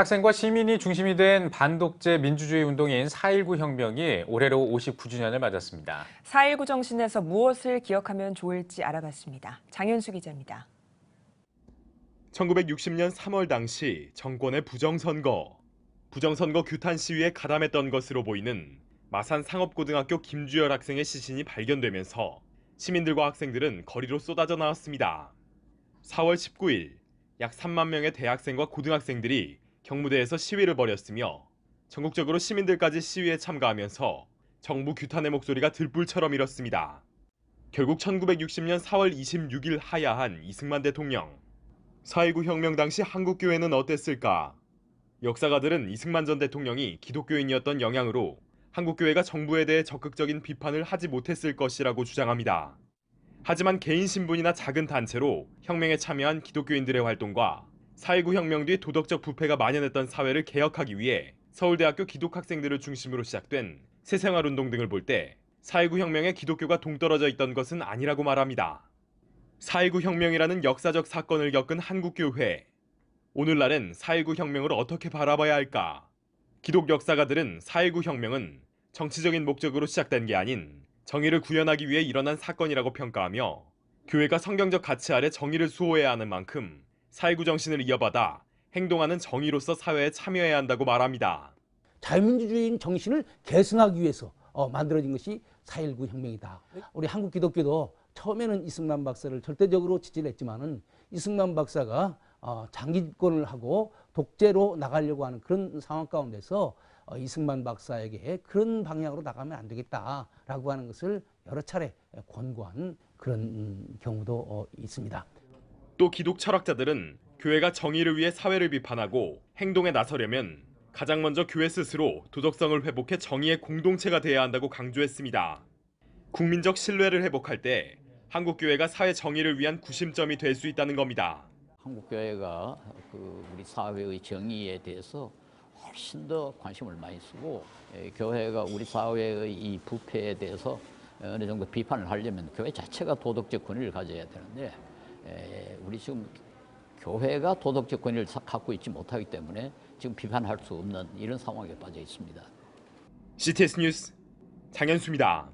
학생과 시민이 중심이 된 반독재 민주주의 운동인 4.19 혁명이 올해로 59주년을 맞았습니다. 4.19 정신에서 무엇을 기억하면 좋을지 알아봤습니다. 장현수 기자입니다. 1960년 3월 당시 정권의 부정선거 규탄 시위에 가담했던 것으로 보이는 마산 상업고등학교 김주열 학생의 시신이 발견되면서 시민들과 학생들은 거리로 쏟아져 나왔습니다. 4월 19일 약 3만 명의 대학생과 고등학생들이 경무대에서 시위를 벌였으며 전국적으로 시민들까지 시위에 참가하면서 정부 규탄의 목소리가 들불처럼 일었습니다. 결국 1960년 4월 26일 하야한 이승만 대통령. 4.19 혁명 당시 한국교회는 어땠을까? 역사가들은 이승만 전 대통령이 기독교인이었던 영향으로 한국교회가 정부에 대해 적극적인 비판을 하지 못했을 것이라고 주장합니다. 하지만 개인 신분이나 작은 단체로 혁명에 참여한 기독교인들의 활동과 4.19 혁명 뒤 도덕적 부패가 만연했던 사회를 개혁하기 위해 서울대학교 기독학생들을 중심으로 시작된 새생활운동 등을 볼 때 4.19 혁명에 기독교가 동떨어져 있던 것은 아니라고 말합니다. 4.19 혁명이라는 역사적 사건을 겪은 한국교회. 오늘날엔 4.19 혁명을 어떻게 바라봐야 할까? 기독 역사가들은 4.19 혁명은 정치적인 목적으로 시작된 게 아닌 정의를 구현하기 위해 일어난 사건이라고 평가하며 교회가 성경적 가치 아래 정의를 수호해야 하는 만큼 4.19 정신을 이어받아 행동하는 정의로서 사회에 참여해야 한다고 말합니다. 자유민주주의인 정신을 계승하기 위해서 만들어진 것이 4.19 혁명이다. 우리 한국 기독교도 처음에는 이승만 박사를 절대적으로 지지를 했지만은 이승만 박사가 장기 집권을 하고 독재로 나가려고 하는 그런 상황 가운데서 이승만 박사에게 그런 방향으로 나가면 안 되겠다라고 하는 것을 여러 차례 권고한 그런 경우도 있습니다. 또 기독 철학자들은 교회가 정의를 위해 사회를 비판하고 행동에 나서려면 가장 먼저 교회 스스로 도덕성을 회복해 정의의 공동체가 돼야 한다고 강조했습니다. 국민적 신뢰를 회복할 때 한국교회가 사회 정의를 위한 구심점이 될 수 있다는 겁니다. 한국교회가 우리 사회의 정의에 대해서 훨씬 더 관심을 많이 쓰고 교회가 우리 사회의 이 부패에 대해서 어느 정도 비판을 하려면 교회 자체가 도덕적 권위를 가져야 되는데 우리 지금 교회가 도덕적 권위를 갖고 있지 못하기 때문에 지금 비판할 수 없는 이런 상황에 빠져 있습니다. CTS 뉴스 장현수입니다.